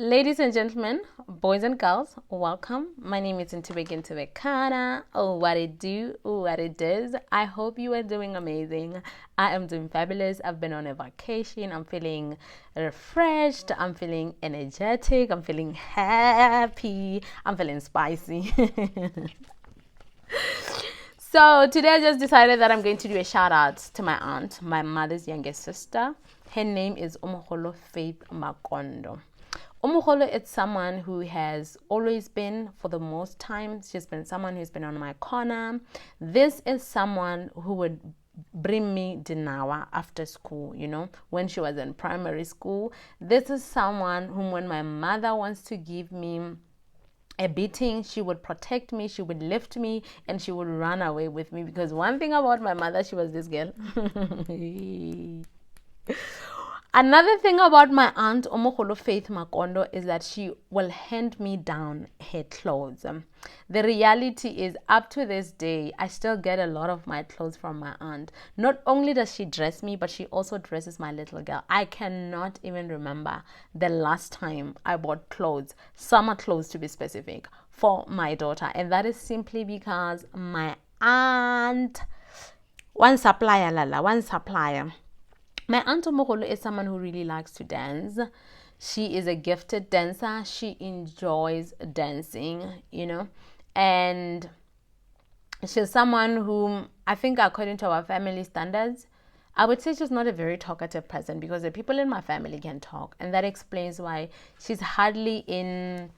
Ladies and gentlemen, boys and girls, welcome. My name is Nthubekhana. Oh, what it do, what it does. I hope you are doing amazing. I am doing fabulous. I've been on a vacation. I'm feeling refreshed. I'm feeling energetic. I'm feeling happy. I'm feeling spicy. So today I just decided that I'm going to do a shout out to my aunt, my mother's youngest sister. Her name is Omogolo Makondo. Omogolo is someone who has always been, for the most time, she's been someone who's been on my corner. This is someone who would bring me dinawa after school, when she was in primary school. This is someone whom, when my mother wants to give me a beating, she would protect me, she would lift me, and she would run away with me. Because one thing about my mother, she was this girl. Another thing about my aunt Omogolo Makondo is that she will hand me down her clothes. The reality is, up to this day, I still get a lot of my clothes from my aunt. Not only does she dress me, but she also dresses my little girl. I cannot even remember the last time I bought clothes, summer clothes to be specific, for my daughter. And that is simply because my aunt, one supplier. My aunt Omogolo is someone who really likes to dance. She is a gifted dancer. She enjoys dancing, and she's someone whom I think, according to our family standards, I would say she's not a very talkative person, because the people in my family can talk, and that explains why she's hardly in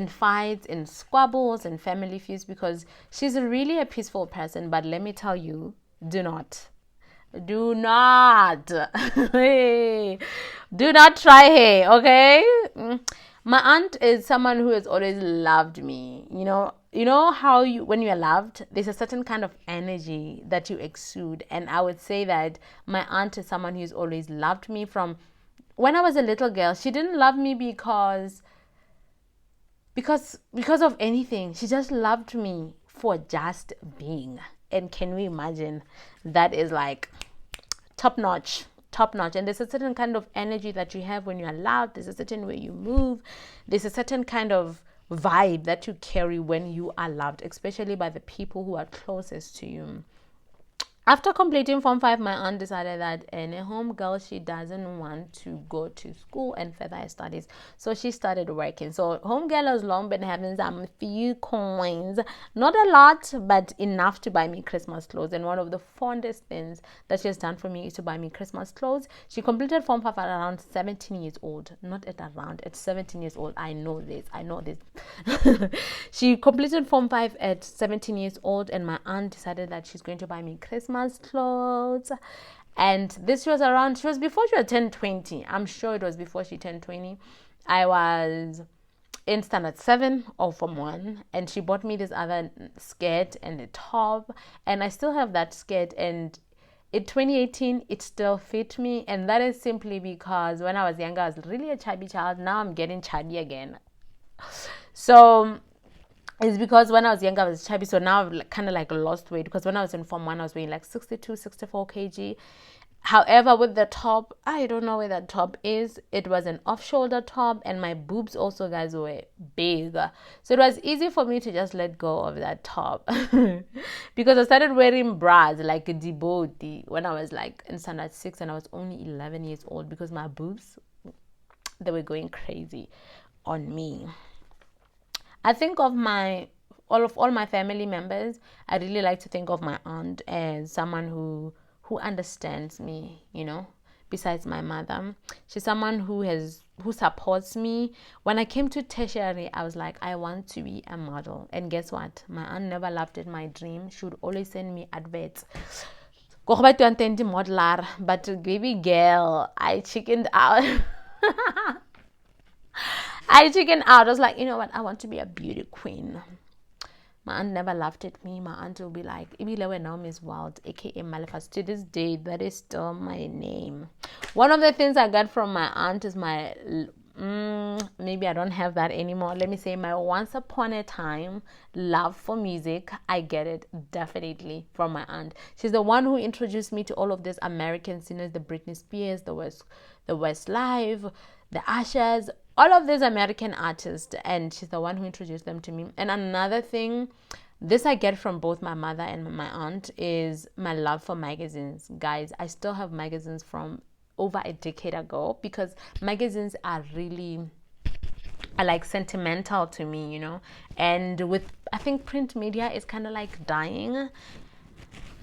fights, in squabbles, in family feuds, because she's really a peaceful person. But let me tell you, do not do not try her, okay? My aunt is someone who has always loved me. You know how when you're loved, there's a certain kind of energy that you exude. And I would say that my aunt is someone who's always loved me from when I was a little girl. She didn't love me because of anything. She just loved me for just being. And can we imagine? That is like top notch. And there's a certain kind of energy that you have when you're loved. There's a certain way you move. There's a certain kind of vibe that you carry when you are loved, especially by the people who are closest to you. After completing Form 5, my aunt decided that in a home girl, she doesn't want to go to school and further her studies. So she started working. So home girl has long been having some few coins. Not a lot, but enough to buy me Christmas clothes. And one of the fondest things that she has done for me is to buy me Christmas clothes. She completed Form 5 at around 17 years old. Not at around, at 17 years old. I know this. She completed Form 5 at 17 years old, and my aunt decided that she's going to buy me Christmas clothes. And this was before she turned 20. I'm sure it was before she turned 20. I was in standard 7 or Form 1, and she bought me this other skirt and a top, and I still have that skirt, and in 2018 it still fit me. And that is simply because when I was younger, I was really a chubby child. Now I'm getting chubby again. So it's because when I was younger, I was chubby. So now I've kind of lost weight, because when I was in Form 1, I was weighing 62, 64 kg. However, with the top, I don't know where that top is. It was an off-shoulder top, and my boobs also, guys, were big. So it was easy for me to just let go of that top because I started wearing bras like a deboti when I was in standard 6, and I was only 11 years old, because my boobs, they were going crazy on me. I think of all my family members, I really like to think of my aunt as someone who understands me, besides my mother. She's someone who supports me. When I came to tertiary, I was like, I want to be a model. And guess what? My aunt never laughed at my dream. She would always send me adverts. But baby girl, I chickened out. I was like, you know what? I want to be a beauty queen. My aunt never laughed at me. My aunt will be like, Ibilewe Naomi's Wild, aka Malifas. To this day, that is still my name. One of the things I got from my aunt is my, maybe I don't have that anymore. Let me say my once upon a time love for music. I get it definitely from my aunt. She's the one who introduced me to all of these American singers, the Britney Spears, the Westlife, the Ushers, all of these American artists, and she's the one who introduced them to me. And another thing, this I get from both my mother and my aunt, is my love for magazines. Guys, I still have magazines from over a decade ago, because magazines are really like sentimental to me, you know. And with, I think print media is kind of like dying,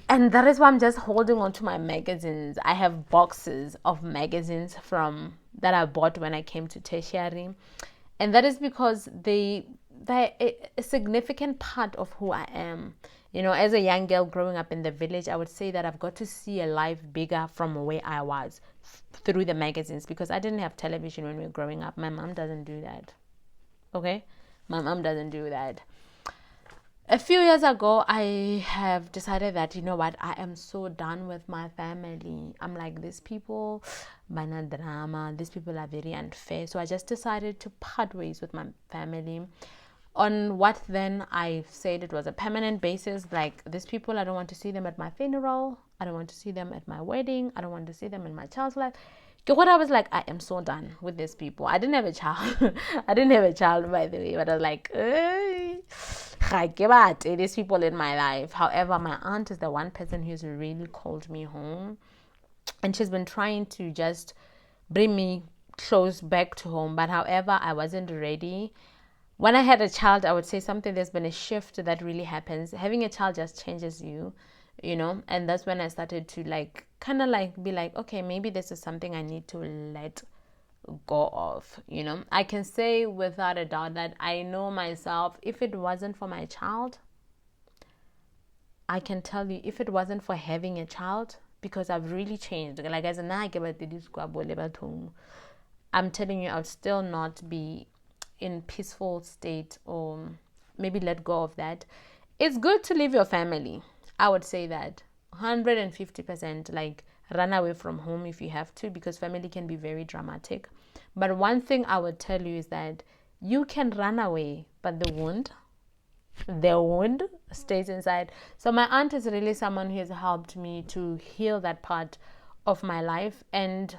and that is why I'm just holding on to my magazines. I have boxes of magazines from that I bought when I came to tertiary, and that is because they're a significant part of who I am. You know, as a young girl growing up in the village, I would say that I've got to see a life bigger from where I was through the magazines, because I didn't have television when we were growing up. My mom doesn't do that. Okay, my mom doesn't do that. A few years ago, I have decided that, you know what, I am so done with my family. I'm like, these people, bana drama, these people are very unfair. So I just decided to part ways with my family. On what then I said it was a permanent basis. Like, these people, I don't want to see them at my funeral. I don't want to see them at my wedding. I don't want to see them in my child's life. What I was like, I am so done with these people. I didn't have a child. I didn't have a child, by the way, but I was like, these people in my life. However, my aunt is the one person who's really called me home, and she's been trying to just bring me close back to home. But however, I wasn't ready. When I had a child, I would say something, there's been a shift that really happens. Having a child just changes you, you know. And that's when I started to like kind of like be like, okay, maybe this is something I need to let go of, you know. I can say without a doubt that I know myself, if it wasn't for my child, I can tell you, if it wasn't for having a child, because I've really changed, like as I'm telling you, I would still not be in peaceful state, or maybe let go of that. It's good to leave your family. I would say that 150%, like run away from home if you have to, because family can be very dramatic. But one thing I would tell you is that you can run away, but the wound stays inside. So my aunt is really someone who has helped me to heal that part of my life. And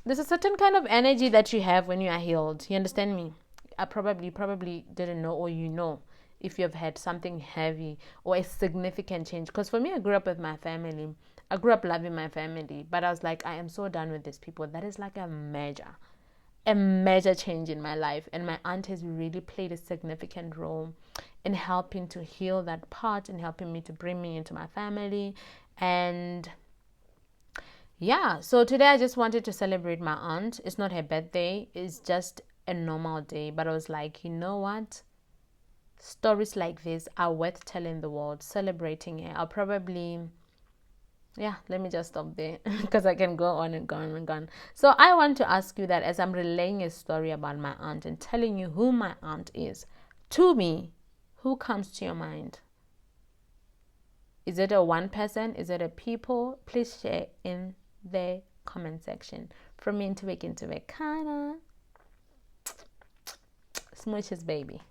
there's a certain kind of energy that you have when you are healed. You understand me? I probably didn't know, or you know, if you've had something heavy or a significant change. Because for me, I grew up with my family. I grew up loving my family, but I was like, I am so done with these people. That is like a major change in my life. And my aunt has really played a significant role in helping to heal that part and helping me to bring me into my family. And yeah, so today I just wanted to celebrate my aunt. It's not her birthday, it's just a normal day. But I was like, you know what? Stories like this are worth telling the world, celebrating her. I'll probably, yeah, let me just stop there because I can go on and go on and go on. So I want to ask you that, as I'm relaying a story about my aunt and telling you who my aunt is, to me, who comes to your mind? Is it a one person? Is it a people? Please share in the comment section. From me, Nthubekhana. Smooches, baby.